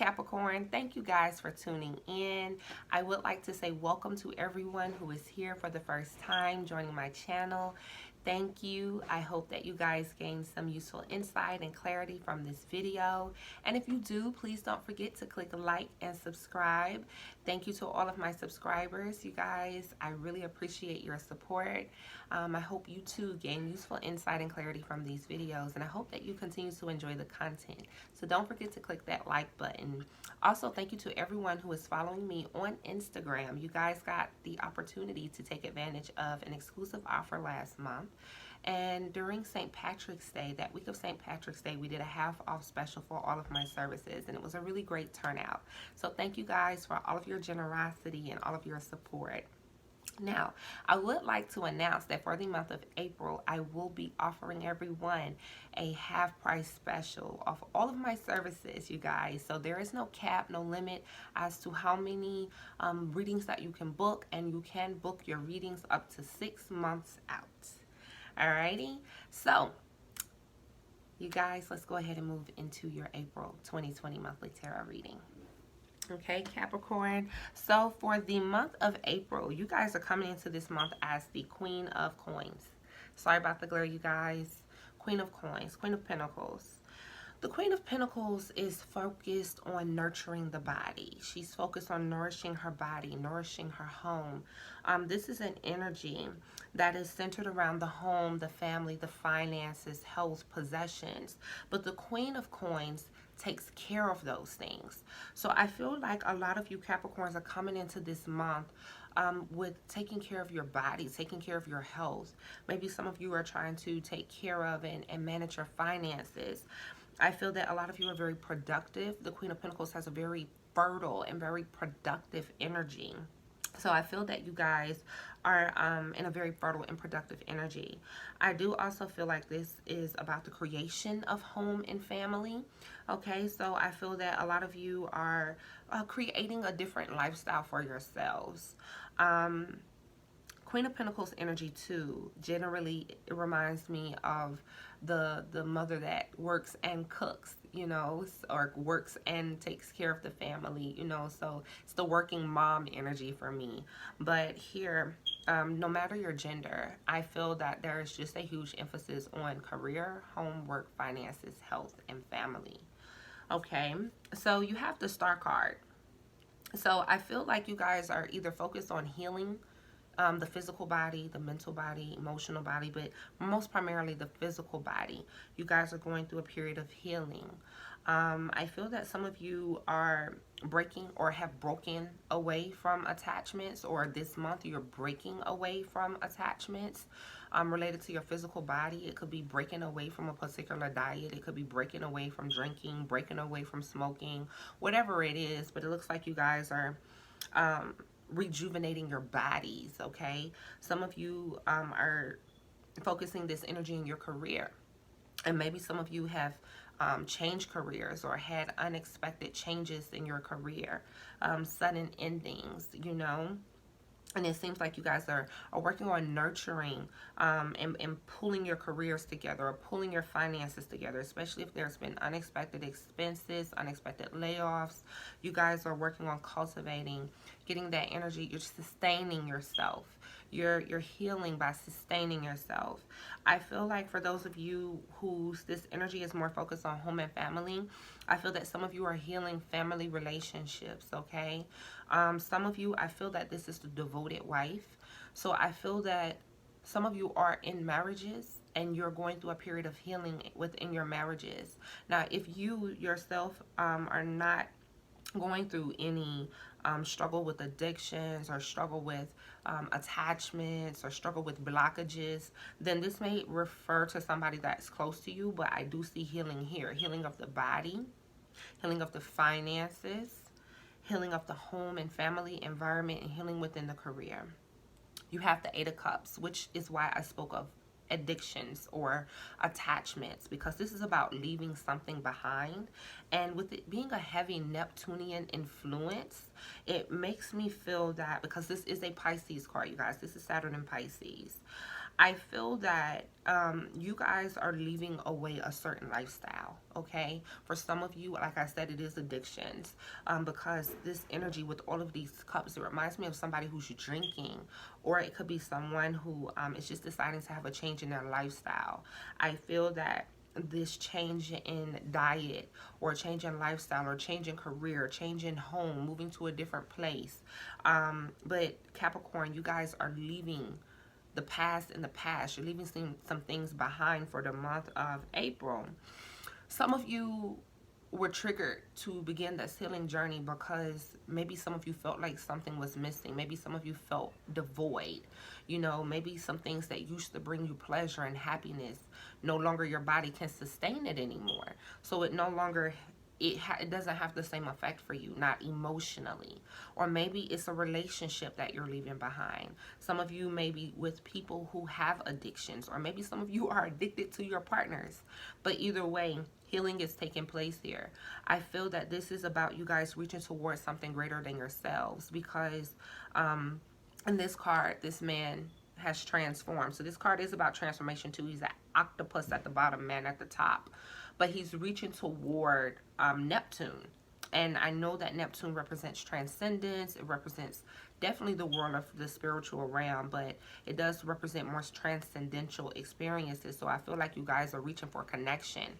Capricorn. Thank you guys for tuning in. I would like to say welcome to everyone who is here for the first time joining my channel. Thank you. I hope that you guys gained some useful insight and clarity from this video. And if you do, please don't forget to click like and subscribe. Thank you to all of my subscribers, you guys. I really appreciate your support. I hope you too gain useful insight and clarity from these videos, and I hope that you continue to enjoy the content. So don't forget to click that like button. Also, thank you to everyone who is following me on Instagram. You guys got the opportunity to take advantage of an exclusive offer last month. And during St. Patrick's Day, that week of St. Patrick's Day, we did a half off special for all of my services, and it was a really great turnout. So thank you guys for all of your generosity and all of your support. Now, I would like to announce that for the month of April, I will be offering everyone a half price special of all of my services, you guys. So there is no cap, no limit as to how many readings that you can book, and you can book your readings up to 6 months out. Alrighty, so you guys, let's go ahead and move into your April 2020 monthly tarot reading. Okay, Capricorn. So for the month of April, you guys are coming into this month as the Queen of Coins. Sorry about the glare, you guys. Queen of Coins, Queen of Pentacles. The Queen of Pentacles is focused on nurturing the body. She's focused on nourishing her body, nourishing her home. This is an energy that is centered around the home, the family, the finances, health, possessions. But the Queen of Coins takes care of those things. So I feel like a lot of you Capricorns are coming into this month with taking care of your body, taking care of your health. Maybe some of you are trying to take care of and manage your finances. I feel that a lot of you are very productive. The Queen of Pentacles has a very fertile and very productive energy. So I feel that you guys are in a very fertile and productive energy. I do also feel like this is about the creation of home and family. Okay, so I feel that a lot of you are creating a different lifestyle for yourselves. Queen of Pentacles energy too, generally it reminds me of the mother that works and cooks, you know, or works and takes care of the family, you know, so it's the working mom energy for me. But here, no matter your gender, I feel that there is just a huge emphasis on career, home, work, finances, health, and family. Okay, so you have the Star card. So I feel like you guys are either focused on healing the physical body, the mental body, emotional body, but most primarily the physical body. You guys are going through a period of healing. I feel that some of you are breaking or have broken away from attachments, or this month you're breaking away from attachments related to your physical body. It could be breaking away from a particular diet. It could be breaking away from drinking, breaking away from smoking, whatever it is. But it looks like you guys are rejuvenating your bodies. Okay, some of you are focusing this energy in your career, and maybe some of you have changed careers or had unexpected changes in your career, sudden endings, you know. And it seems like you guys are working on nurturing and pulling your careers together, or pulling your finances together, especially if there's been unexpected expenses, unexpected layoffs. You guys are working on cultivating, getting that energy. You're sustaining yourself. You're healing by sustaining yourself. I feel like for those of you whose this energy is more focused on home and family, I feel that some of you are healing family relationships, okay? Some of you, I feel that this is the devoted wife. So I feel that some of you are in marriages and you're going through a period of healing within your marriages. Now, if you yourself are not going through any struggle with addictions, or struggle with attachments, or struggle with blockages, then this may refer to somebody that's close to you. But I do see healing here. Healing of the body, healing of the finances, healing of the home and family environment, and healing within the career. You have the Eight of Cups, which is why I spoke of addictions or attachments, because this is about leaving something behind. And with it being a heavy Neptunian influence, it makes me feel that, because this is a Pisces card, you guys, this is Saturn in Pisces, I feel that you guys are leaving away a certain lifestyle, okay? For some of you, like I said, it is addictions, because this energy with all of these cups, it reminds me of somebody who's drinking, or it could be someone who is just deciding to have a change in their lifestyle. I feel that this change in diet or change in lifestyle or change in career, change in home, moving to a different place. But Capricorn, you guys are leaving the past in the past. You're leaving some things behind for the month of April. Some of you were triggered to begin this healing journey because maybe some of you felt like something was missing. Maybe some of you felt devoid. You know, maybe some things that used to bring you pleasure and happiness, no longer your body can sustain it anymore. So it no longer it doesn't have the same effect for you, not emotionally. Or maybe it's a relationship that you're leaving behind. Some of you may be with people who have addictions, or maybe some of you are addicted to your partners. But either way, healing is taking place here. I feel that this is about you guys reaching towards something greater than yourselves, because in this card, this man has transformed. So this card is about transformation too. He's an octopus at the bottom, man at the top. But he's reaching toward Neptune. And I know that Neptune represents transcendence. It represents definitely the world of the spiritual realm, but it does represent more transcendental experiences. So I feel like you guys are reaching for connection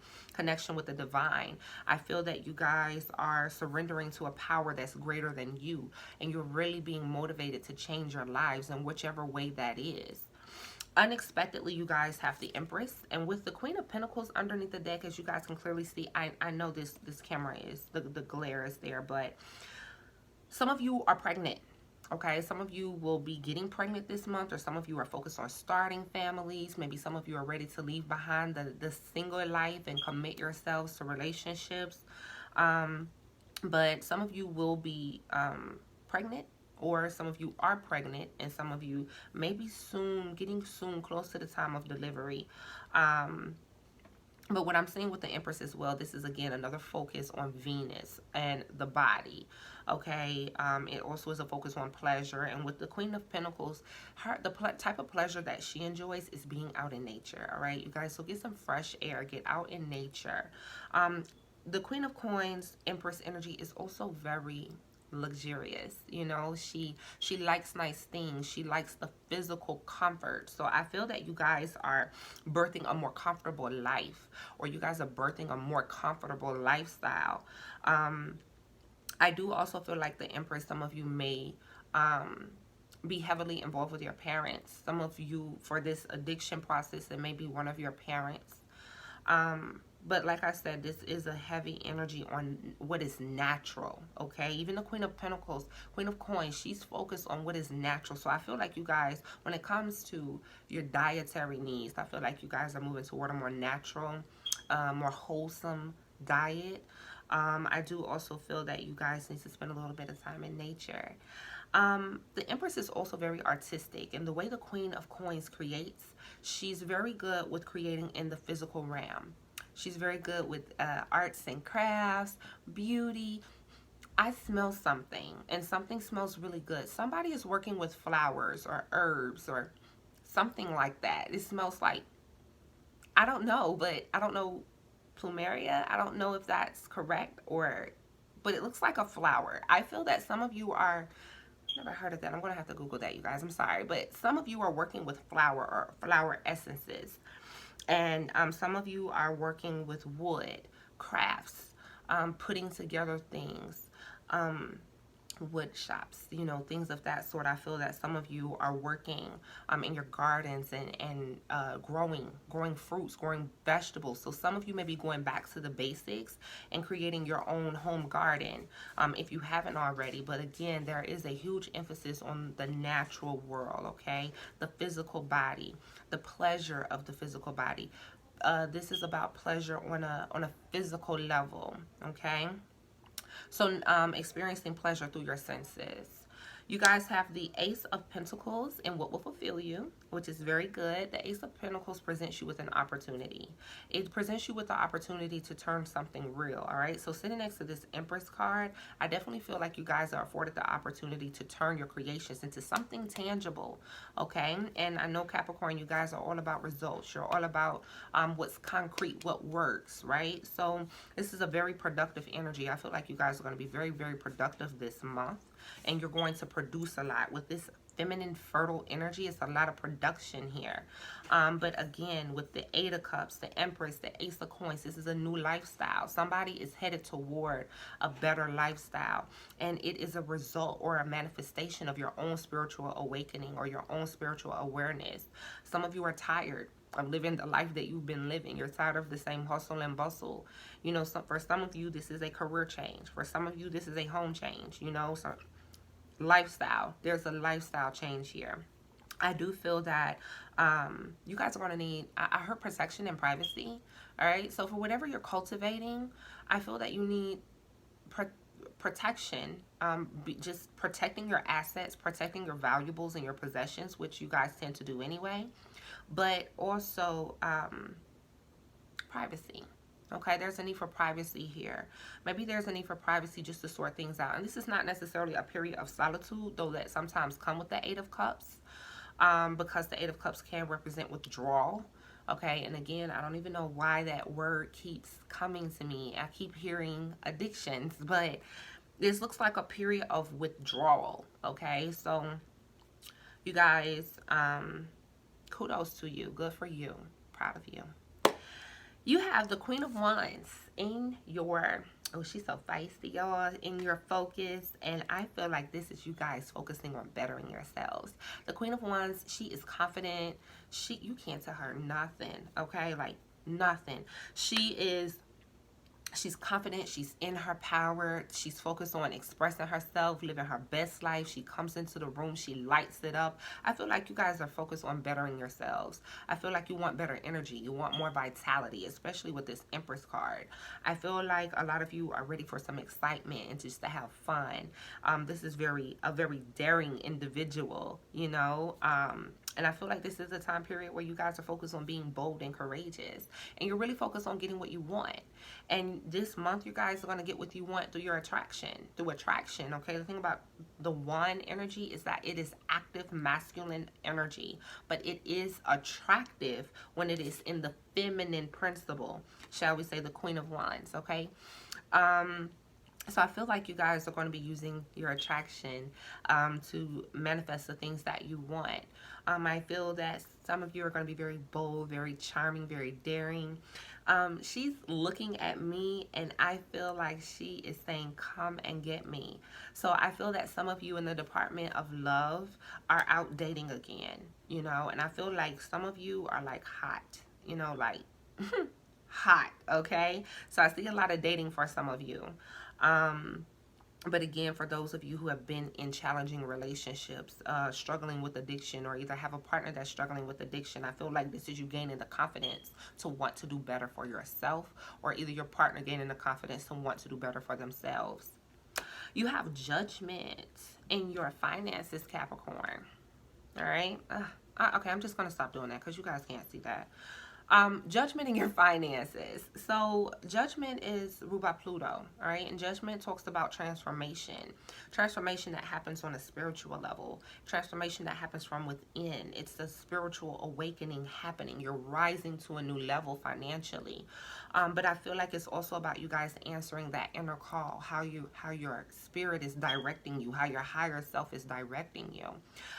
with the divine. I feel that you guys are surrendering to a power that's greater than you, and you're really being motivated to change your lives in whichever way that is. Unexpectedly, you guys have the Empress, and with the Queen of Pentacles underneath the deck, as you guys can clearly see, I know this camera is the glare is there, but some of you are pregnant. Okay, some of you will be getting pregnant this month, or some of you are focused on starting families. Maybe some of you are ready to leave behind the single life and commit yourselves to relationships. But some of you will be pregnant, or some of you are pregnant, and some of you may be getting soon close to the time of delivery. But what I'm seeing with the Empress as well, this is again another focus on Venus and the body. Okay, it also is a focus on pleasure. And with the Queen of Pentacles, the type of pleasure that she enjoys is being out in nature. All right, you guys, so get some fresh air, get out in nature. The Queen of Coins, Empress energy, is also very luxurious. You know, she likes nice things. She likes the physical comfort. So I feel that you guys are birthing a more comfortable life, or you guys are birthing a more comfortable lifestyle. I do also feel like the Empress, some of you may be heavily involved with your parents. Some of you, for this addiction process, it may be one of your parents. But like I said, this is a heavy energy on what is natural, okay? Even the Queen of Pentacles, Queen of Coins, she's focused on what is natural. So I feel like you guys, when it comes to your dietary needs, I feel like you guys are moving toward a more natural, more wholesome diet. I do also feel that you guys need to spend a little bit of time in nature. The Empress is also very artistic, and the way the Queen of Coins creates, she's very good with creating in the physical realm. She's very good with arts and crafts, beauty. I smell something, and something smells really good. Somebody is working with flowers or herbs or something like that. It smells like, I don't know, but I don't know, plumeria. I don't know if that's correct, but it looks like a flower. I feel that some of you are, never heard of that. I'm going to have to Google that, you guys. I'm sorry. But some of you are working with flower or flower essences. And some of you are working with wood, crafts, putting together things, wood shops, you know, things of that sort. I feel that some of you are working in your gardens and growing fruits, growing vegetables. So some of you may be going back to the basics and creating your own home garden if you haven't already. But again, there is a huge emphasis on the natural world, okay? The physical body, the pleasure of the physical body. This is about pleasure on a physical level, okay? So experiencing pleasure through your senses. You guys have the Ace of Pentacles and what will fulfill you, which is very good. The Ace of Pentacles presents you with an opportunity. It presents you with the opportunity to turn something real, all right? So sitting next to this Empress card, I definitely feel like you guys are afforded the opportunity to turn your creations into something tangible, okay? And I know, Capricorn, you guys are all about results. You're all about what's concrete, what works, right? So this is a very productive energy. I feel like you guys are going to be very, very productive this month. And you're going to produce a lot with this feminine fertile energy. It's a lot of production here, but again, with the Eight of Cups, the Empress, the Ace of Coins, this is a new lifestyle. Somebody is headed toward a better lifestyle, and it is a result or a manifestation of your own spiritual awakening or your own spiritual awareness. Some of you are tired of living the life that you've been living. You're tired of the same hustle and bustle. You know, for some of you, this is a career change. For some of you, this is a home change. You know, so lifestyle. There's a lifestyle change here. I do feel that you guys are going to need, I heard protection and privacy. All right. So for whatever you're cultivating, I feel that you need protection, just protecting your assets, protecting your valuables and your possessions, which you guys tend to do anyway, but also privacy. Okay, there's a need for privacy here. Maybe there's a need for privacy just to sort things out. And this is not necessarily a period of solitude, though that sometimes come with the Eight of Cups, because the Eight of Cups can represent withdrawal. Okay, and again, I don't even know why that word keeps coming to me. I keep hearing addictions, but this looks like a period of withdrawal. Okay, so you guys, kudos to you. Good for you. Proud of you. You have the Queen of Wands in your, oh, she's so feisty, y'all, in your focus. And I feel like this is you guys focusing on bettering yourselves. The Queen of Wands, she is confident. You can't tell her nothing, okay? Like, nothing. She's confident. She's in her power. She's focused on expressing herself, living her best life. She comes into the room. She lights it up. I feel like you guys are focused on bettering yourselves. I feel like you want better energy. You want more vitality, especially with this Empress card. I feel like a lot of you are ready for some excitement and just to have fun. This is a very daring individual, you know. And I feel like this is a time period where you guys are focused on being bold and courageous. And you're really focused on getting what you want. And this month, you guys are going to get what you want through your attraction. Through attraction, okay? The thing about the Wand energy is that it is active masculine energy. But it is attractive when it is in the feminine principle. Shall we say the Queen of Wands, okay? So I feel like you guys are going to be using your attraction to manifest the things that you want. I feel that some of you are going to be very bold, very charming, very daring. She's looking at me and I feel like she is saying, come and get me. So I feel that some of you in the Department of Love are out dating again, you know, and I feel like some of you are like hot, you know, like hot, okay? So I see a lot of dating for some of you. But again, for those of you who have been in challenging relationships, struggling with addiction, or either have a partner that's struggling with addiction, I feel like this is you gaining the confidence to want to do better for yourself, or either your partner gaining the confidence to want to do better for themselves. You have Judgment in your finances, Capricorn. All right? Okay, I'm just going to stop doing that because you guys can't see that. Judgment in your finances. So Judgment is ruled by Pluto, all right? And Judgment talks about transformation. Transformation that happens on a spiritual level. Transformation that happens from within. It's the spiritual awakening happening. You're rising to a new level financially. But I feel like it's also about you guys answering that inner call, how your spirit is directing you, how your higher self is directing you.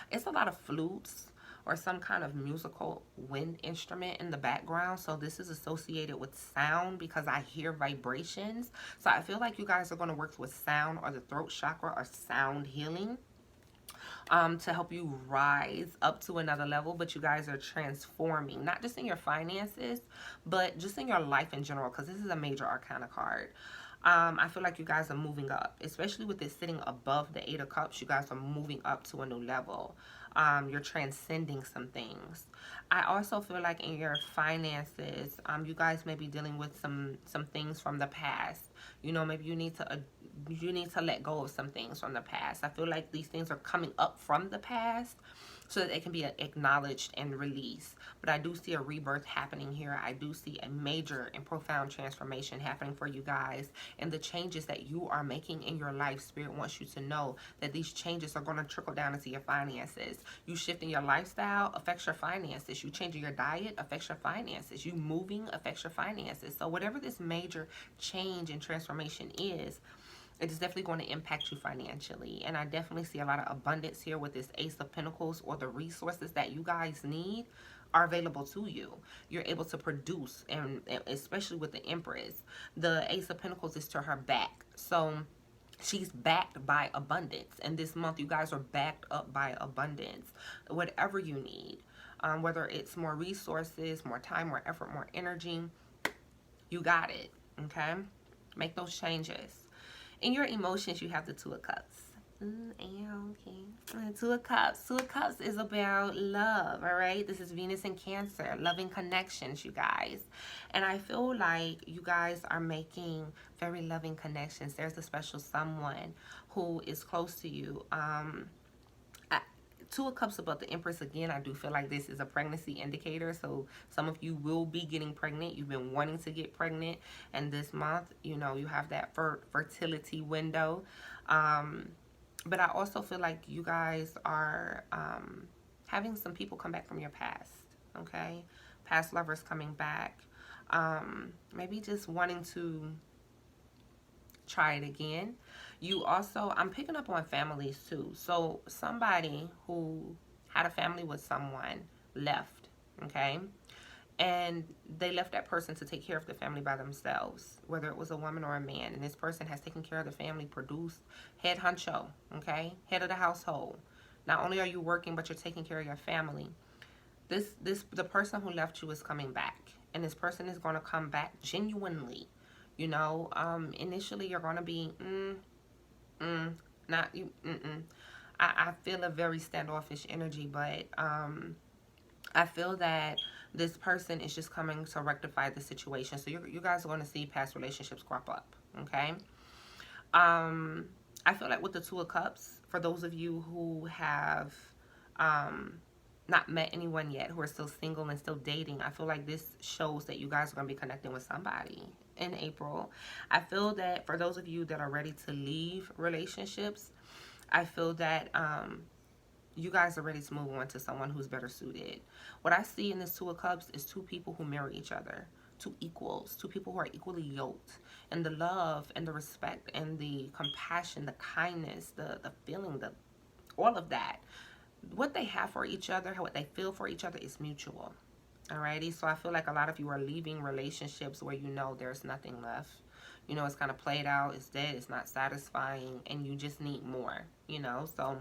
It's a lot of flutes or some kind of musical wind instrument in the background. So this is associated with sound because I hear vibrations. So I feel like you guys are going to work with sound or the throat chakra or sound healing to help you rise up to another level. But you guys are transforming, not just in your finances, but just in your life in general, because this is a major arcana card. I feel like you guys are moving up, especially with this sitting above the Eight of Cups. You guys are moving up to a new level. You're transcending some things. I also feel like in your finances, you guys may be dealing with some things from the past. You know, maybe you need to you need to let go of some things from the past. I feel like these things are coming up from the past so that they can be acknowledged and released. But I do see a rebirth happening here. I do see a major and profound transformation happening for you guys. And the changes that you are making in your life, Spirit wants you to know that these changes are going to trickle down into your finances. You shifting your lifestyle affects your finances. You changing your diet affects your finances. You moving affects your finances. So whatever this major change and transformation is, it is definitely going to impact you financially. And I definitely see a lot of abundance here with this Ace of Pentacles, or the resources that you guys need are available to you. You're able to produce, and especially with the Empress, the Ace of Pentacles is to her back. So she's backed by abundance. And this month, you guys are backed up by abundance. Whatever you need, whether it's more resources, more time, more effort, more energy, you got it, okay? Make those changes. In your emotions, you have the Two of Cups. Okay. Two of Cups. Two of Cups is about love, all right? This is Venus in Cancer, loving connections, you guys. And I feel like you guys are making very loving connections. There's a special someone who is close to you. Two of Cups about the Empress again. I do feel like this is a pregnancy indicator. So some of you will be getting pregnant. You've been wanting to get pregnant. And this month, you know, you have that fertility window. But I also feel like you guys are having some people come back from your past. Okay? Past lovers coming back. Maybe just wanting to try it again. You also, I'm picking up on families too. So somebody who had a family with someone left, okay? And they left that person to take care of the family by themselves, whether it was a woman or a man. And this person has taken care of the family, produced, head honcho, okay? Head of the household. Not only are you working, but you're taking care of your family. The person who left you is coming back. And this person is going to come back genuinely. You know, initially you're going to be, not you, I feel a very standoffish energy, but I feel that this person is just coming to rectify the situation. So you guys are going to see past relationships crop up, okay? I feel like with the Two of Cups, for those of you who have not met anyone yet, who are still single and still dating, I feel like this shows that you guys are going to be connecting with somebody in April. I feel that for those of you that are ready to leave relationships, I feel that you guys are ready to move on to someone who's better suited. What I see in this Two of Cups is two people who marry each other, two equals, two people who are equally yoked. And the love and the respect and the compassion, the kindness, the feeling, all of that, what they have for each other, what they feel for each other is mutual. Alrighty, so I feel like a lot of you are leaving relationships where you know there's nothing left. You know, it's kind of played out, it's dead, it's not satisfying, and you just need more, you know. So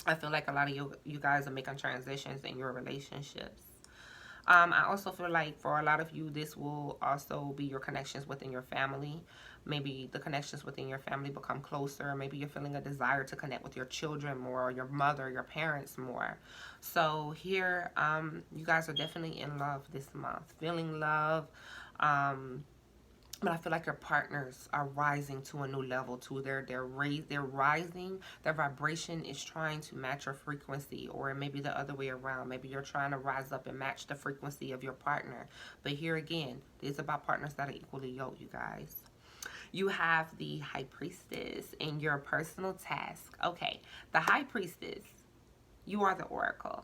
I feel like a lot of you guys are making transitions in your relationships. I also feel like for a lot of you, this will also be your connections within your family. Maybe the connections within your family become closer. Maybe you're feeling a desire to connect with your children more, or your mother, your parents more. So here, you guys are definitely in love this month, feeling love. But I feel like your partners are rising to a new level too. They're rising. Their vibration is trying to match your frequency, or maybe the other way around. Maybe you're trying to rise up and match the frequency of your partner. But here again, it's about partners that are equally yoked, you guys. You have the High Priestess in your personal task. Okay, the High Priestess, you are the Oracle.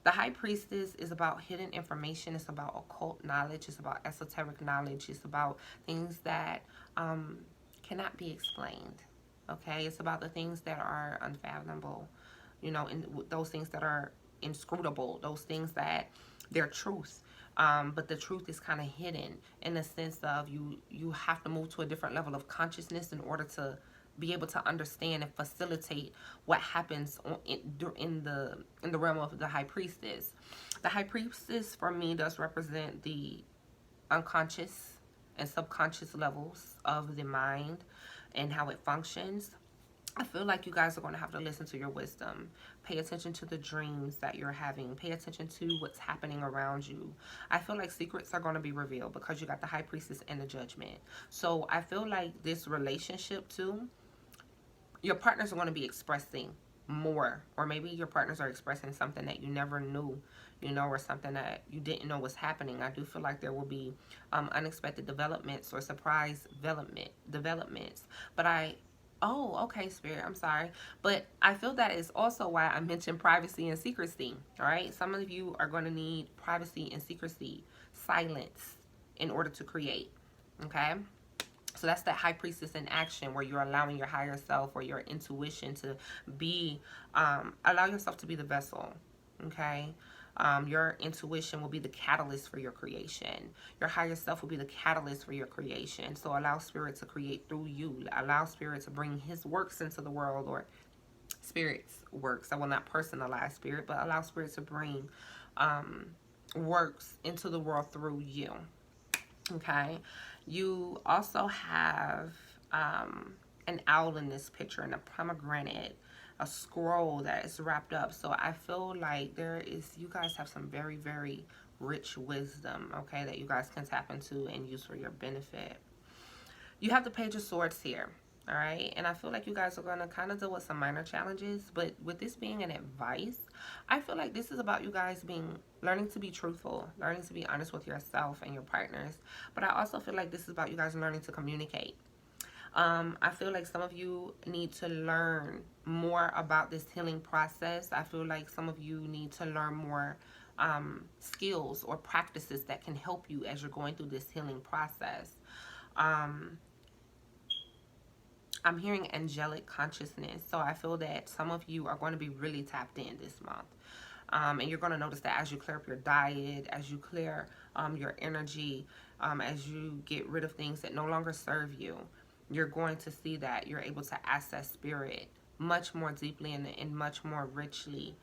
The High Priestess is about hidden information. It's about occult knowledge. It's about esoteric knowledge. It's about things that cannot be explained. Okay? It's about the things that are unfathomable. You know, and those things that are inscrutable. Those things that they're truth. But the truth is kind of hidden in the sense of you have to move to a different level of consciousness in order to be able to understand and facilitate what happens in the realm of the High Priestess. The High Priestess for me does represent the unconscious and subconscious levels of the mind and how it functions. I feel like you guys are going to have to listen to your wisdom. Pay attention to the dreams that you're having. Pay attention to what's happening around you. I feel like secrets are going to be revealed because you got the High Priestess and the Judgment. So I feel like this relationship too, your partners are going to be expressing more, or maybe your partners are expressing something that you never knew, you know, or something that you didn't know was happening. I do feel like there will be unexpected developments or surprise developments. But oh, okay, Spirit, I'm sorry. But I feel that is also why I mentioned privacy and secrecy, all right? Some of you are going to need privacy and secrecy, silence, in order to create, okay? So that's that High Priestess in action, where you're allowing your higher self or your intuition to be, allow yourself to be the vessel, okay? Your intuition will be the catalyst for your creation. Your higher self will be the catalyst for your creation. So allow Spirit to create through you. Allow Spirit to bring his works into the world, or Spirit's works. I will not personalize Spirit, but allow Spirit to bring works into the world through you. Okay, you also have an owl in this picture, and a pomegranate, a scroll that is wrapped up. So I feel like you guys have some very, very rich wisdom, okay, that you guys can tap into and use for your benefit. You have the Page of Swords here. All right, and I feel like you guys are going to kind of deal with some minor challenges, but with this being an advice, I feel like this is about you guys learning to be truthful, learning to be honest with yourself and your partners. But I also feel like this is about you guys learning to communicate. I feel like some of you need to learn more about this healing process. I feel like some of you need to learn more skills or practices that can help you as you're going through this healing process. I'm hearing angelic consciousness. So I feel that some of you are going to be really tapped in this month. And you're going to notice that as you clear up your diet, as you clear your energy, as you get rid of things that no longer serve you, you're going to see that you're able to access Spirit much more deeply and much more richly.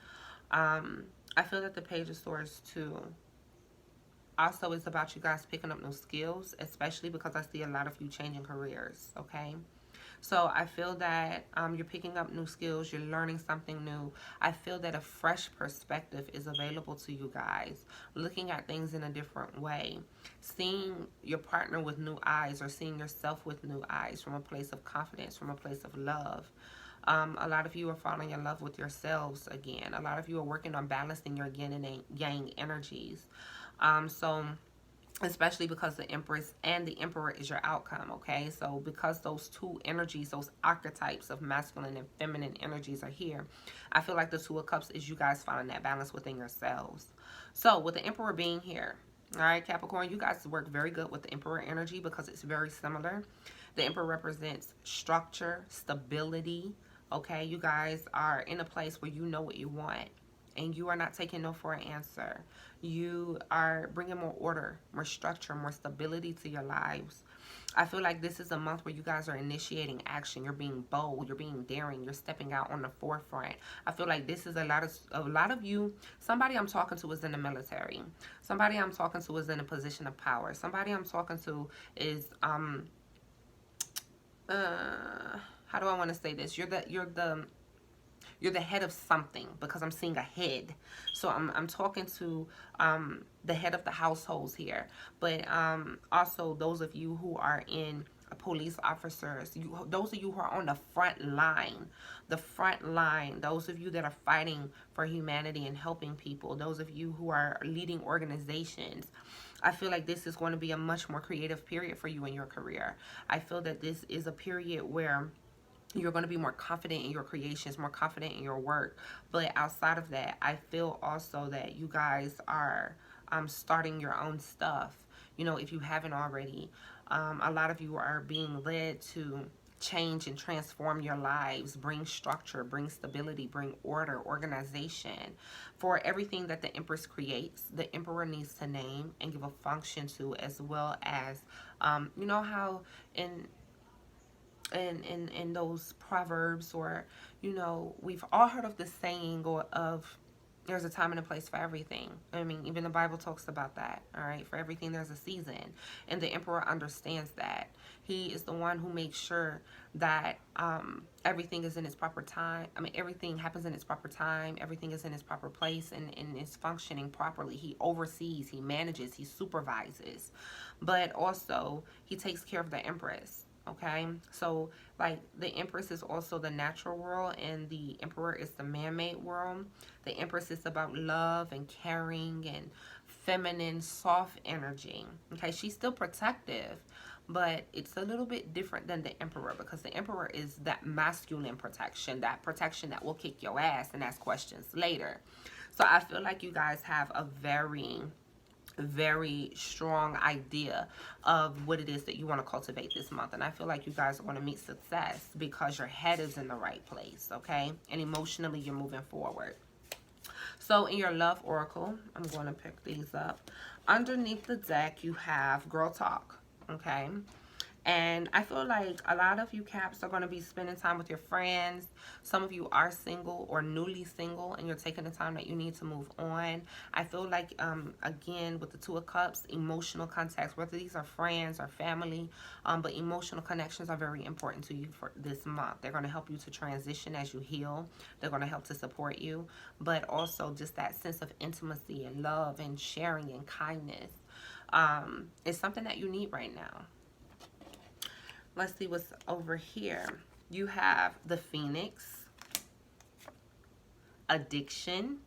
I feel that the Page of Swords too also is about you guys picking up new skills, especially because I see a lot of you changing careers, okay? So I feel that you're picking up new skills, you're learning something new. I feel that a fresh perspective is available to you guys, looking at things in a different way, seeing your partner with new eyes, or seeing yourself with new eyes, from a place of confidence, from a place of love. A lot of you are falling in love with yourselves again. A lot of you are working on balancing your yin and yang energies. So especially because the Empress and the Emperor is your outcome, okay? So because those two energies, those archetypes of masculine and feminine energies are here, I feel like the Two of Cups is you guys finding that balance within yourselves. So with the Emperor being here, all right, Capricorn, you guys work very good with the Emperor energy because it's very similar. The Emperor represents structure, stability, okay? You guys are in a place where you know what you want, and you are not taking no for an answer. You are bringing more order, more structure, more stability to your lives. I feel like this is a month where you guys are initiating action. You're being bold. You're being daring. You're stepping out on the forefront. I feel like this is a lot of you. Somebody I'm talking to is in the military. Somebody I'm talking to is in a position of power. Somebody I'm talking to is how do I want to say this? You're the head of something, because I'm seeing a head. So I'm talking to the head of the households here. But also those of you who are in police officers, those of you who are on the front line, those of you that are fighting for humanity and helping people, those of you who are leading organizations. I feel like this is going to be a much more creative period for you in your career. I feel that this is a period where you're going to be more confident in your creations, more confident in your work. But outside of that, I feel also that you guys are starting your own stuff. You know, if you haven't already, a lot of you are being led to change and transform your lives, bring structure, bring stability, bring order, organization. For everything that the Empress creates, the Emperor needs to name and give a function to, as well as, you know how in those proverbs, or you know, we've all heard of the saying, or of There's a time and a place for everything. I mean, even the Bible talks about that. All right, for everything there's a season, and the emperor understands that. He is the one who makes sure that everything is in its proper time. I mean, everything happens in its proper time. Everything is in its proper place and is functioning properly. He oversees, he manages, he supervises, but also he takes care of the empress. Okay, so like the empress is also the natural world, and the emperor is the man-made world. The empress is about love and caring and feminine, soft energy. Okay, she's still protective, but it's a little bit different than the emperor, because the emperor is that masculine protection, that protection that will kick your ass and ask questions later. So I feel like you guys have a very strong idea of what it is that you want to cultivate this month, and I feel like you guys are going to meet success because your head is in the right place, okay, and emotionally you're moving forward. So in your love oracle, I'm going to pick these up. Underneath the deck you have girl talk, okay, and I feel like a lot of you Caps are going to be spending time with your friends. Some of you are single or newly single, and you're taking the time that you need to move on. I feel like, again, with the Two of Cups, emotional contacts, whether these are friends or family, but emotional connections are very important to you for this month. They're going to help you to transition as you heal. They're going to help to support you, but also just that sense of intimacy and love and sharing and kindness is something that you need right now. Let's see what's over here. You have the Phoenix, addiction,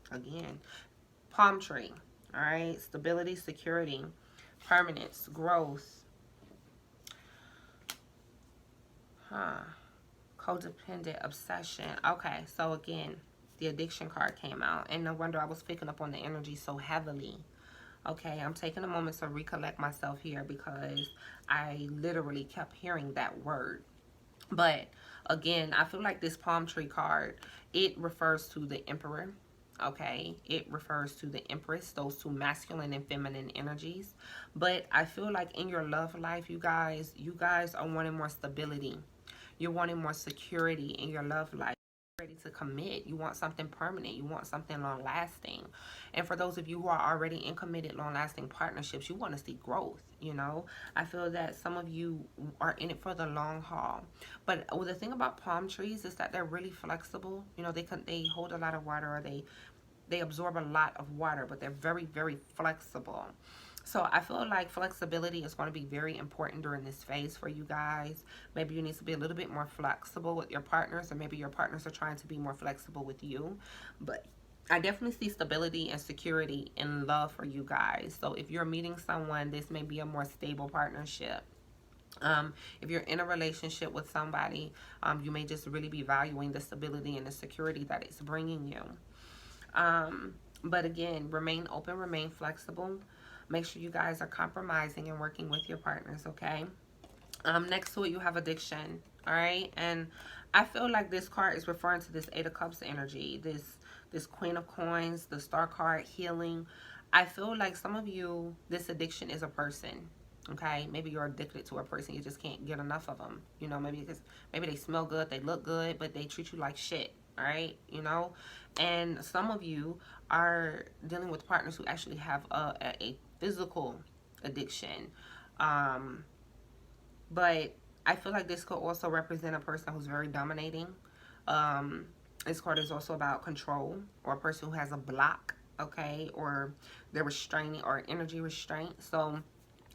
again, palm tree, all right, stability, security, permanence, growth, codependent, obsession. Okay, so again, the addiction card came out, and no wonder I was picking up on the energy so heavily. Okay, I'm taking a moment to recollect myself here because I literally kept hearing that word. But again, I feel like this palm tree card, it refers to the emperor. Okay, it refers to the empress, those two masculine and feminine energies. But I feel like in your love life, you guys are wanting more stability. You're wanting more security in your love life. Ready to commit. You want something permanent. You want something long lasting. And for those of you who are already in committed long lasting partnerships, you want to see growth. You know, I feel that some of you are in it for the long haul. But the thing about palm trees is that they're really flexible. You know, they hold a lot of water, or they absorb a lot of water, but they're very flexible. So I feel like flexibility is going to be very important during this phase for you guys. Maybe you need to be a little bit more flexible with your partners, or maybe your partners are trying to be more flexible with you. But I definitely see stability and security and love for you guys. So if you're meeting someone, this may be a more stable partnership. If you're in a relationship with somebody, you may just really be valuing the stability and the security that it's bringing you. But again, remain open, remain flexible. Make sure you guys are compromising and working with your partners, okay? Next to it, you have addiction, all right? And I feel like this card is referring to this Eight of Cups energy, this Queen of Coins, the Star card, healing. I feel like some of you, this addiction is a person, okay? Maybe you're addicted to a person. You just can't get enough of them. You know, maybe they smell good, they look good, but they treat you like shit, all right? You know? And some of you are dealing with partners who actually have a physical addiction. But I feel like this could also represent a person who's very dominating. This card is also about control, or a person who has a block, okay, or they're restraining or energy restraint. So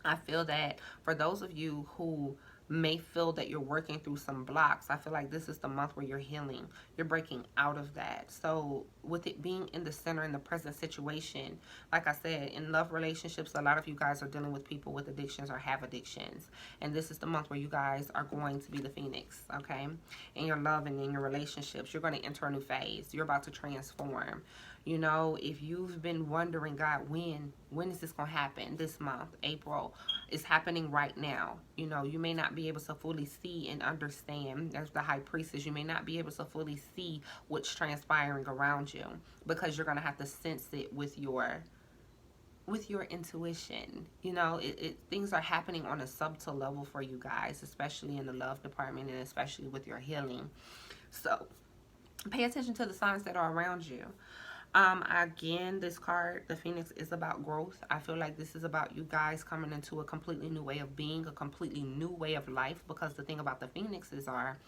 I feel that for those of you who may feel that you're working through some blocks, I feel like this is the month where you're healing. You're breaking out of that. So with it being in the center in the present situation, like I said, in love relationships, a lot of you guys are dealing with people with addictions or have addictions. And this is the month where you guys are going to be the phoenix, okay? In your love and in your relationships, you're going to enter a new phase. You're about to transform. You know, if you've been wondering, God, when is this going to happen? This month, April. It's happening right now. You know, you may not be able to fully see and understand. There's the High Priestess. You may not be able to fully see what's transpiring around you, because you're going to have to sense it with your intuition. You know, things are happening on a subtle level for you guys, especially in the love department and especially with your healing. So Pay attention to the signs that are around you. Again, this card, the Phoenix, is about growth. I feel like this is about you guys coming into a completely new way of being, a completely new way of life. Because the thing about the Phoenixes are,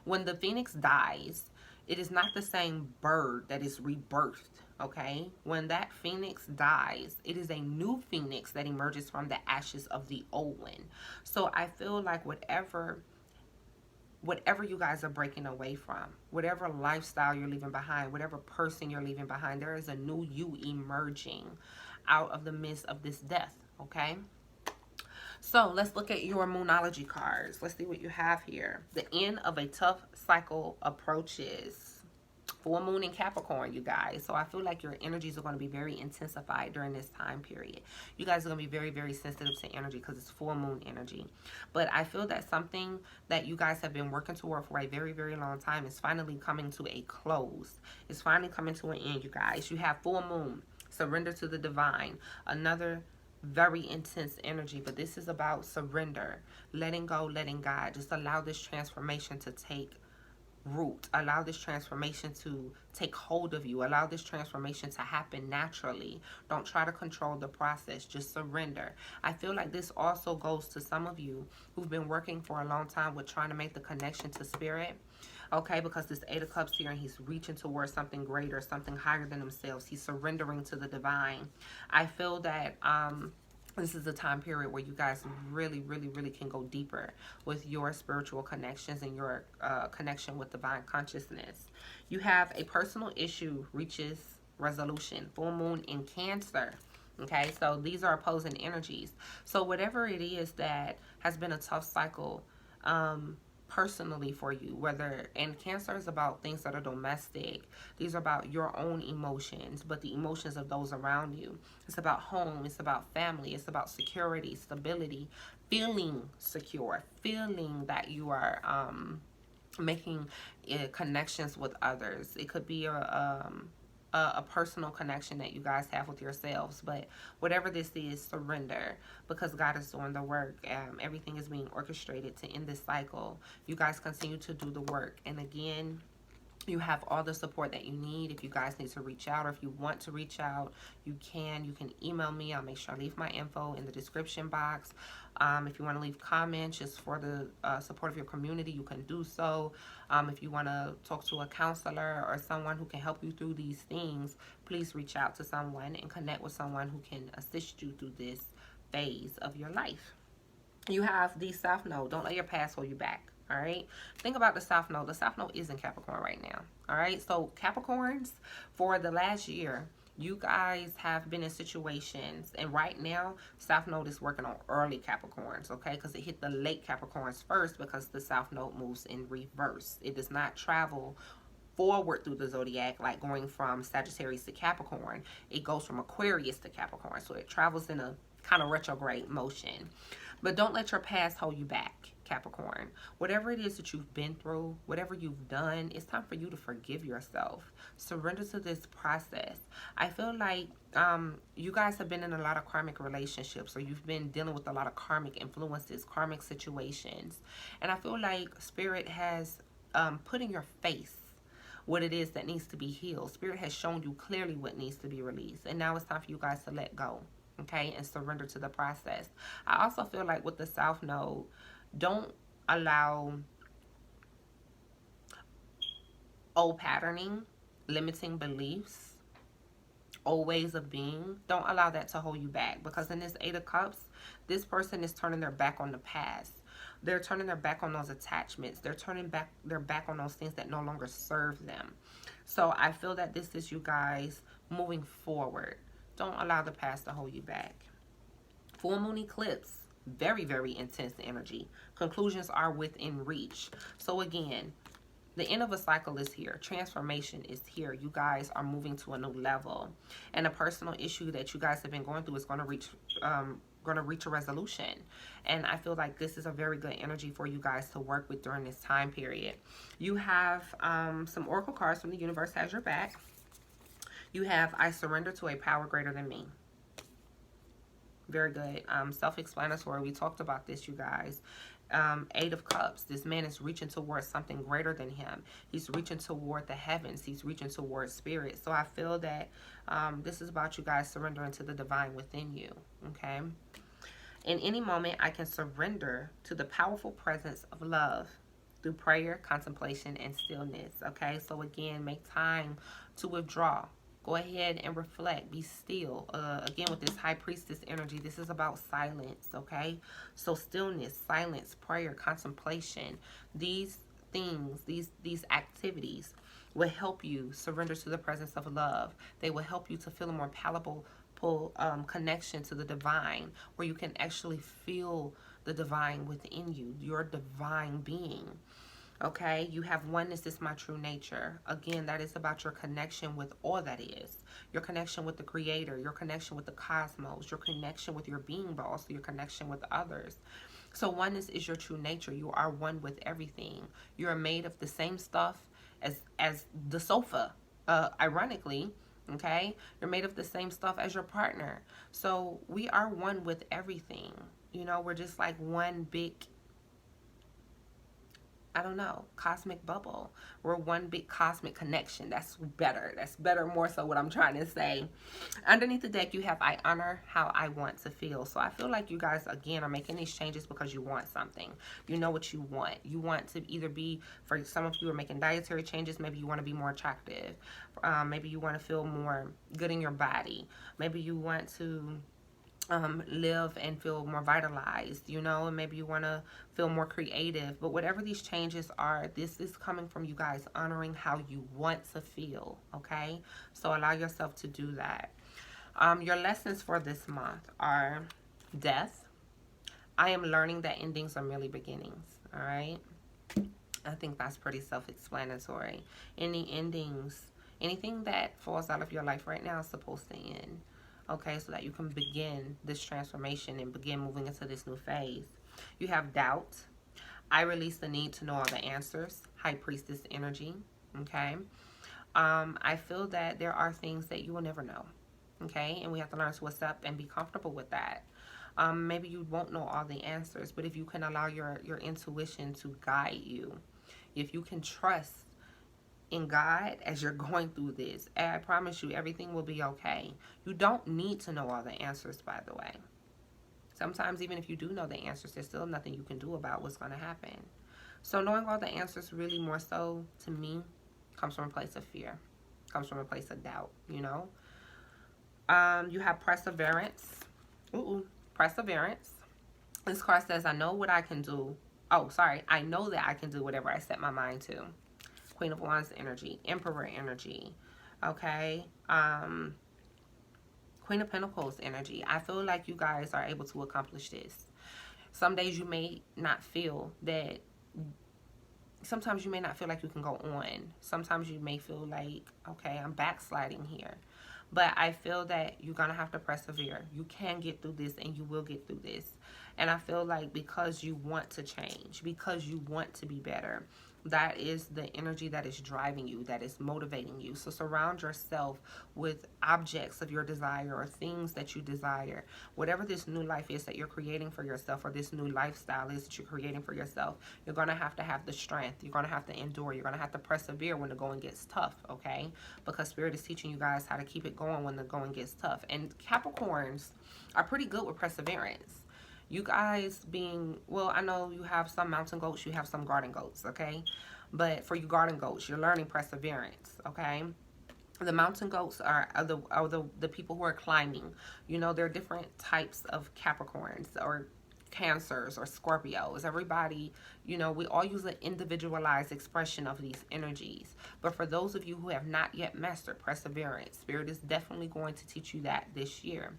when the Phoenix dies, it is not the same bird that is rebirthed. Okay, when that Phoenix dies, it is a new Phoenix that emerges from the ashes of the old one. So I feel like whatever you guys are breaking away from, whatever lifestyle you're leaving behind, whatever person you're leaving behind, there is a new you emerging out of the midst of this death. Okay, so let's look at your Moonology cards. Let's see what you have here. The end of a tough cycle approaches. Full moon in Capricorn, you guys. So I feel like your energies are going to be very intensified during this time period. You guys are going to be very, very sensitive to energy because it's full moon energy. But I feel that something that you guys have been working toward for a very, very long time is finally coming to a close. It's finally coming to an end, you guys. You have full moon, surrender to the divine. Another very intense energy, but this is about surrender, letting go, letting God. Just allow this transformation to take root. Allow this transformation to take hold of you. Allow this transformation to happen naturally. Don't try to control the process. Just surrender. I feel like this also goes to some of you who've been working for a long time with trying to make the connection to spirit. Okay, because this Eight of Cups here, and he's reaching towards something greater, something higher than themselves. He's surrendering to the divine. I feel that this is a time period where you guys really, really, really can go deeper with your spiritual connections and your connection with divine consciousness. You have a personal issue reaches resolution. Full moon in Cancer. Okay, so these are opposing energies. So whatever it is that has been a tough cycle, personally for you, whether, and Cancer is about things that are domestic. These are about your own emotions, but the emotions of those around you. It's about home, it's about family, it's about security, stability, feeling secure, feeling that you are making connections with others. It could be a personal connection that you guys have with yourselves, but whatever this is, surrender, because God is doing the work. Everything is being orchestrated to end this cycle. You guys continue to do the work, and again, you have all the support that you need. If you guys need to reach out, or if you want to reach out, you can email me. I'll make sure I leave my info in the description box. If you want to leave comments just for the support of your community, you can do so. If you want to talk to a counselor or someone who can help you through these things, please reach out to someone and connect with someone who can assist you through this phase of your life. You have the South Node. Don't let your past hold you back. All right. Think about the South Node. The South Node is in Capricorn right now. All right. So Capricorns, for the last year, you guys have been in situations, and right now, South Node is working on early Capricorns, okay? Because it hit the late Capricorns first because the South Node moves in reverse. It does not travel forward through the zodiac, like going from Sagittarius to Capricorn. It goes from Aquarius to Capricorn. So it travels in a kind of retrograde motion. But don't let your past hold you back, Capricorn. Whatever it is that you've been through, whatever you've done, it's time for you to forgive yourself. Surrender to this process. I feel like you guys have been in a lot of karmic relationships, or you've been dealing with a lot of karmic influences, karmic situations. And I feel like Spirit has put in your face what it is that needs to be healed. Spirit has shown you clearly what needs to be released. And now it's time for you guys to let go. Okay, and surrender to the process. I also feel like with the South Node, don't allow old patterning, limiting beliefs, old ways of being. Don't allow that to hold you back, because in this Eight of Cups, this person is turning their back on the past. They're turning their back on those attachments. They're turning their back on those things that no longer serve them. So I feel that this is you guys moving forward. Don't allow the past to hold you back. Full moon eclipse. Very, very intense energy. Conclusions are within reach. So again, the end of a cycle is here. Transformation is here. You guys are moving to a new level. And a personal issue that you guys have been going through is going to reach a resolution. And I feel like this is a very good energy for you guys to work with during this time period. You have some oracle cards from the universe has your back. You have, I surrender to a power greater than me. Very good. Self-explanatory. We talked about this, you guys. Eight of Cups. This man is reaching towards something greater than him. He's reaching toward the heavens. He's reaching towards spirit. So I feel that this is about you guys surrendering to the divine within you. Okay. In any moment, I can surrender to the powerful presence of love through prayer, contemplation, and stillness. Okay. So again, make time to withdraw. Go ahead and reflect. Be still. Again, with this high priestess energy, this is about silence, okay? So stillness, silence, prayer, contemplation, these things, these activities will help you surrender to the presence of love. They will help you to feel a more palatable connection to the divine, where you can actually feel the divine within you, your divine being. Okay, you have oneness is my true nature. Again, that is about your connection with all that is. Your connection with the creator, your connection with the cosmos, your connection with your being, but also your connection with others. So oneness is your true nature. You are one with everything. You are made of the same stuff as the sofa. Ironically, okay? You're made of the same stuff as your partner. So we are one with everything. You know, we're just like one big, I don't know, cosmic bubble. We're one big cosmic connection. That's better. That's better, more so what I'm trying to say. Underneath the deck, you have I honor how I want to feel. So I feel like you guys, again, are making these changes because you want something. You know what you want. You want to either be, for some of you are making dietary changes. Maybe you want to be more attractive. Maybe you want to feel more good in your body. Maybe you want to live and feel more vitalized, you know, and maybe you want to feel more creative. But whatever these changes are, this is coming from you guys honoring how you want to feel, okay? So allow yourself to do that. Your lessons for this month are death. I am learning that endings are merely beginnings, all right? I think that's pretty self-explanatory. Any endings, anything that falls out of your life right now is supposed to end. Okay, so that you can begin this transformation and begin moving into this new phase. You have doubt. I release the need to know all the answers. High priestess energy. Okay. I feel that there are things that you will never know. Okay, and we have to learn to accept and be comfortable with that. Maybe you won't know all the answers, but if you can allow your intuition to guide you, if you can trust in God as you're going through this, I promise you everything will be okay. You don't need to know all the answers, by the way. Sometimes even if you do know the answers, there's still nothing you can do about what's going to happen. So knowing all the answers really more so, to me, comes from a place of fear. Comes from a place of doubt, you know. You have perseverance. Perseverance. This card says, I know what I can do. Oh, sorry. I know that I can do whatever I set my mind to. Queen of Wands energy, Emperor energy, okay? Queen of Pentacles energy. I feel like you guys are able to accomplish this. Some days you may not feel that, sometimes you may not feel like you can go on. Sometimes you may feel like, okay, I'm backsliding here. But I feel that you're going to have to persevere. You can get through this and you will get through this. And I feel like because you want to change, because you want to be better, that is the energy that is driving you, that is motivating you. So surround yourself with objects of your desire or things that you desire. Whatever this new life is that you're creating for yourself, or this new lifestyle is that you're creating for yourself, you're going to have the strength. You're going to have to endure. You're going to have to persevere when the going gets tough, okay? Because Spirit is teaching you guys how to keep it going when the going gets tough. And Capricorns are pretty good with perseverance. You guys being, well, I know you have some mountain goats, you have some garden goats, okay? But for you garden goats, you're learning perseverance, okay? The mountain goats are the people who are climbing. You know, there are different types of Capricorns or Cancers or Scorpios. Everybody, you know, we all use an individualized expression of these energies. But for those of you who have not yet mastered perseverance, Spirit is definitely going to teach you that this year.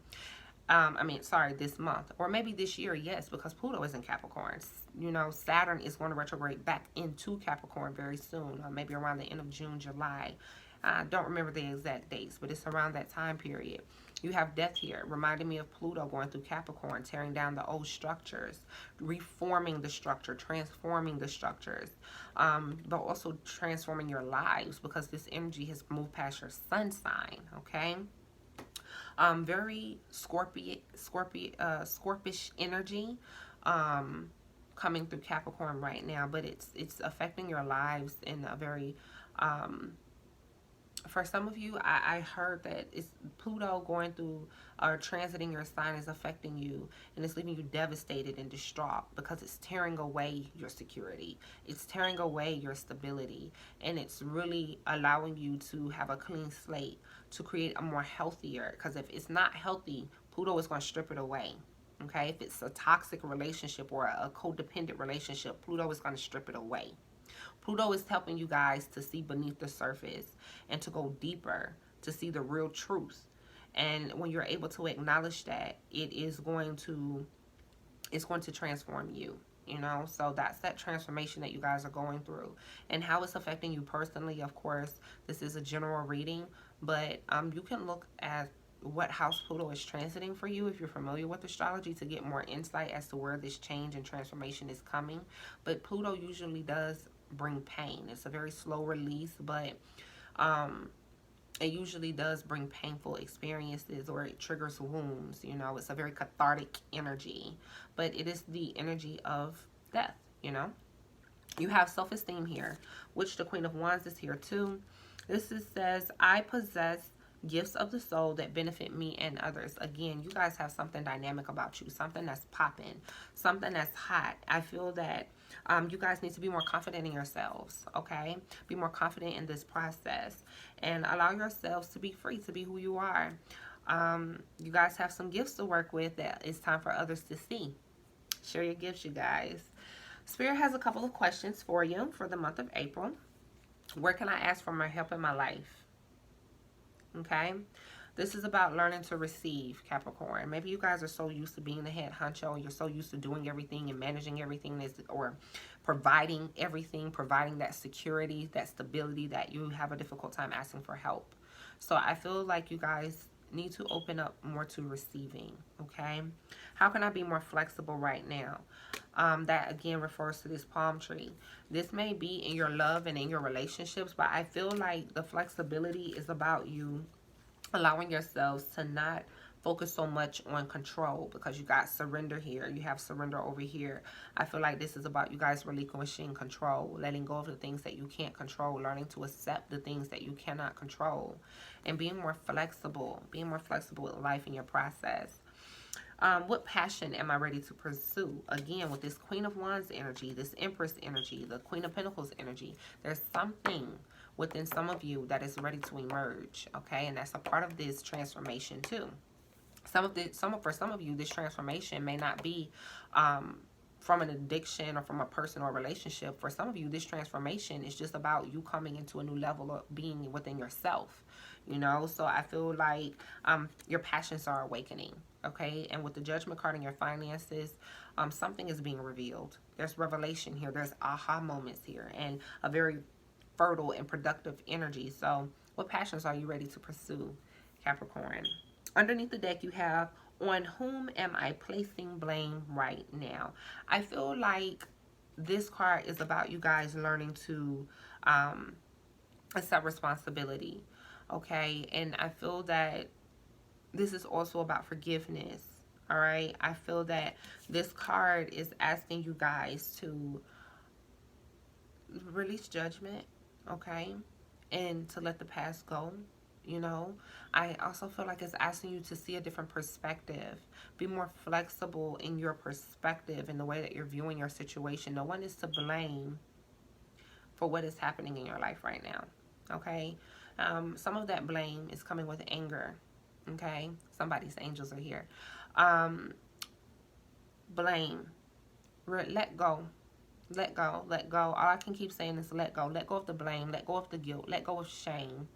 This month, or maybe this year, yes, because Pluto is in Capricorn. You know, Saturn is going to retrograde back into Capricorn very soon, maybe around the end of June, July. I don't remember the exact dates, but it's around that time period. You have death here, reminding me of Pluto going through Capricorn, tearing down the old structures, reforming the structure, transforming the structures, but also transforming your lives, because this energy has moved past your sun sign, okay? Very scorpish energy. coming through Capricorn right now, but it's affecting your lives in a very for some of you, I heard that it's Pluto going through or transiting your sign is affecting you, and it's leaving you devastated and distraught because it's tearing away your security. It's tearing away your stability, and it's really allowing you to have a clean slate to create a more healthier, because if it's not healthy, Pluto is going to strip it away. Okay, if it's a toxic relationship or a codependent relationship, Pluto is going to strip it away. Pluto is helping you guys to see beneath the surface and to go deeper, to see the real truth. And when you're able to acknowledge that, it's going to transform you. You know, so that's that transformation that you guys are going through, and how it's affecting you personally. Of course, this is a general reading, but you can look at what house Pluto is transiting for you if you're familiar with astrology to get more insight as to where this change and transformation is coming. But Pluto usually does bring pain. It's a very slow release, but it usually does bring painful experiences, or it triggers wounds. You know, it's a very cathartic energy, but it is the energy of death. You know, you have self-esteem here, which the Queen of Wands is here too. Says, I possess gifts of the soul that benefit me and others. Again, you guys have something dynamic about you, something that's popping, something that's hot. I feel that you guys need to be more confident in yourselves, okay? Be more confident in this process and allow yourselves to be free, to be who you are. You guys have some gifts to work with that it's time for others to see. Share your gifts, you guys. Spirit has a couple of questions for you for the month of April. Where can I ask for more help in my life? Okay, this is about learning to receive, Capricorn. Maybe you guys are so used to being the head honcho, and you're so used to doing everything and managing everything, or providing everything, providing that security, that stability, that you have a difficult time asking for help. So I feel like you guys need to open up more to receiving, okay? How can I be more flexible right now? That again refers to this palm tree. This may be in your love and in your relationships, but I feel like the flexibility is about you allowing yourselves to not focus so much on control, because you got surrender here. You have surrender over here. I feel like this is about you guys relinquishing control, letting go of the things that you can't control, learning to accept the things that you cannot control, and being more flexible with life in your process. What passion am I ready to pursue? Again, with this Queen of Wands energy, this Empress energy, the Queen of Pentacles energy, there's something within some of you that is ready to emerge, okay? And that's a part of this transformation too. For some of you, this transformation may not be from an addiction or from a person or relationship. For some of you, this transformation is just about you coming into a new level of being within yourself, you know? So I feel like your passions are awakening, okay? And with the Judgment card in your finances, something is being revealed. There's revelation here. There's aha moments here, and a very fertile and productive energy. So what passions are you ready to pursue, Capricorn? Underneath the deck, you have, on whom am I placing blame right now? I feel like this card is about you guys learning to accept responsibility, okay? And I feel that this is also about forgiveness, all right? I feel that this card is asking you guys to release judgment, okay? And to let the past go. You know, I also feel like it's asking you to see a different perspective. Be more flexible in your perspective in the way that you're viewing your situation. No one is to blame for what is happening in your life right now, okay? Some of that blame is coming with anger, okay? Somebody's angels are here. Blame. Let go. Let go. Let go. All I can keep saying is let go. Let go of the blame. Let go of the guilt. Let go of shame.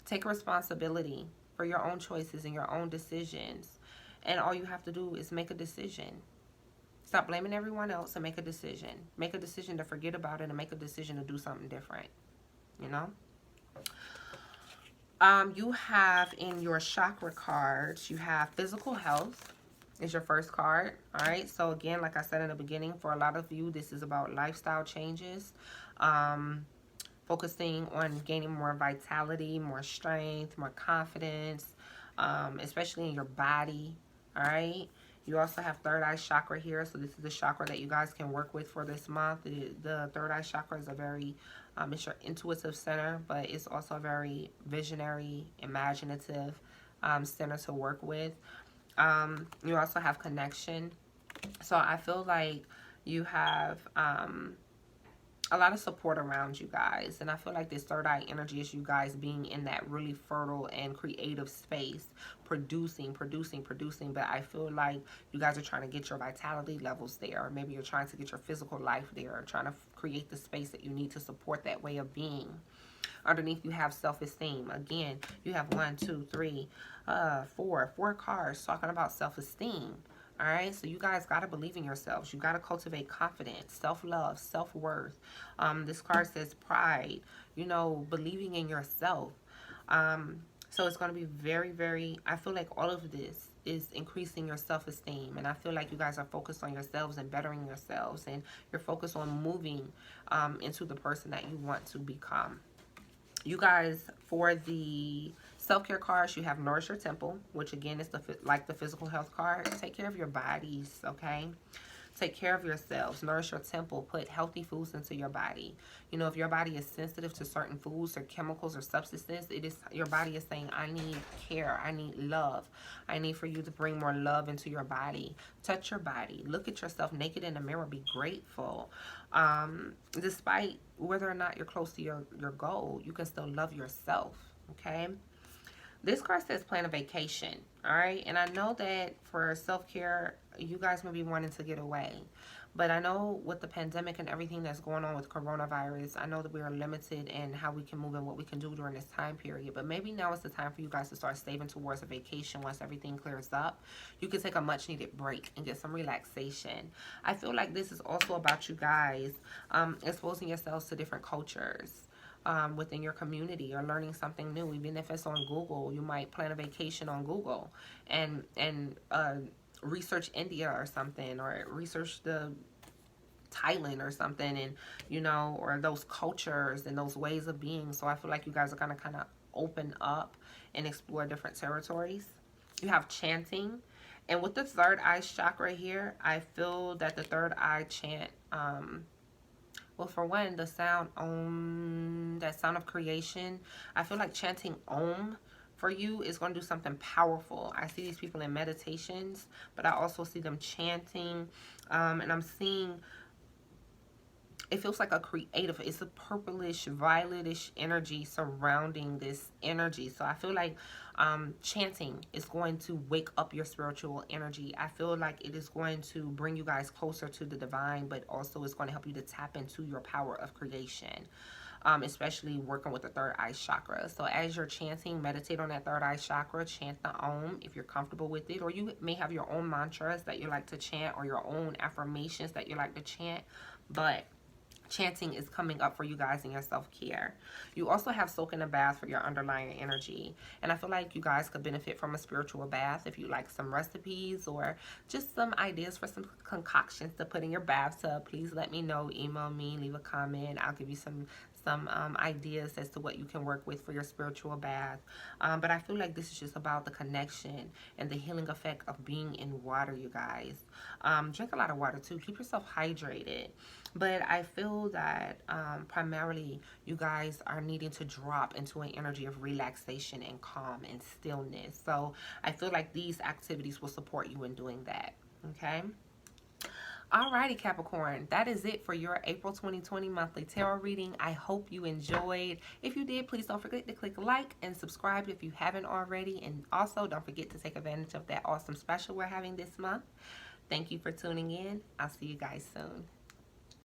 Take responsibility for your own choices and your own decisions. And all you have to do is make a decision. Stop blaming everyone else and make a decision. Make a decision to forget about it and make a decision to do something different. You know? You have in your chakra cards, you have physical health is your first card. All right. So again, like I said in the beginning, for a lot of you, this is about lifestyle changes. Focusing on gaining more vitality, more strength, more confidence, especially in your body, all right? You also have third eye chakra here. So this is the chakra that you guys can work with for this month. The third eye chakra is a very, it's your intuitive center, but it's also a very visionary, imaginative center to work with. You also have connection. So I feel like you have a lot of support around you guys. And I feel like this third eye energy is you guys being in that really fertile and creative space, producing. But I feel like you guys are trying to get your vitality levels there. Or maybe you're trying to get your physical life there, or trying to create the space that you need to support that way of being. Underneath, you have self-esteem. Again, you have 1, 2, 3, 4 cards talking about self-esteem. All right, so you guys got to believe in yourselves. You got to cultivate confidence, self-love, self-worth. This card says pride, you know, believing in yourself. So it's going to be very, very, I feel like all of this is increasing your self-esteem. And I feel like you guys are focused on yourselves and bettering yourselves. And you're focused on moving into the person that you want to become. You guys, for the self-care cards, you have Nourish Your Temple, which again is like the physical health card. Take care of your bodies, okay? Take care of yourselves. Nourish your temple. Put healthy foods into your body. You know, if your body is sensitive to certain foods or chemicals or substances, your body is saying, I need care. I need love. I need for you to bring more love into your body. Touch your body. Look at yourself naked in the mirror. Be grateful. Despite whether or not you're close to your goal, you can still love yourself, okay? This card says plan a vacation, all right? And I know that for self-care, you guys may be wanting to get away. But I know with the pandemic and everything that's going on with coronavirus, I know that we are limited in how we can move and what we can do during this time period. But maybe now is the time for you guys to start saving towards a vacation once everything clears up. You can take a much-needed break and get some relaxation. I feel like this is also about you guys exposing yourselves to different cultures. Within your community, or learning something new. Even if it's on Google, you might plan a vacation on Google and research India or something, or research the Thailand or something, and you know, or those cultures and those ways of being. So I feel like you guys are gonna kind of open up and explore different territories. You have chanting, and with the third eye chakra here, I feel that the third eye chant, well, for one, the sound Om, that sound of creation, I feel like chanting Om for you is going to do something powerful. I see these people in meditations, but I also see them chanting, and I'm seeing, it feels like a creative, it's a purplish, violetish energy surrounding this energy. So I feel like chanting is going to wake up your spiritual energy. I feel like it is going to bring you guys closer to the divine, but also it's going to help you to tap into your power of creation, especially working with the third eye chakra. So as you're chanting, meditate on that third eye chakra, chant the Om if you're comfortable with it, or you may have your own mantras that you like to chant, or your own affirmations that you like to chant, but chanting is coming up for you guys in your self-care. You also have soak in a bath for your underlying energy. And I feel like you guys could benefit from a spiritual bath. If you like some recipes or just some ideas for some concoctions to put in your bathtub, please let me know. Email me, leave a comment. I'll give you some ideas as to what you can work with for your spiritual bath. But I feel like this is just about the connection and the healing effect of being in water, you guys. Drink a lot of water too. Keep yourself hydrated. But I feel that primarily you guys are needing to drop into an energy of relaxation and calm and stillness. So I feel like these activities will support you in doing that. Okay? Alrighty, Capricorn, that is it for your April 2020 monthly tarot reading. I hope you enjoyed. If you did, please don't forget to click like and subscribe if you haven't already. And also, don't forget to take advantage of that awesome special we're having this month. Thank you for tuning in. I'll see you guys soon.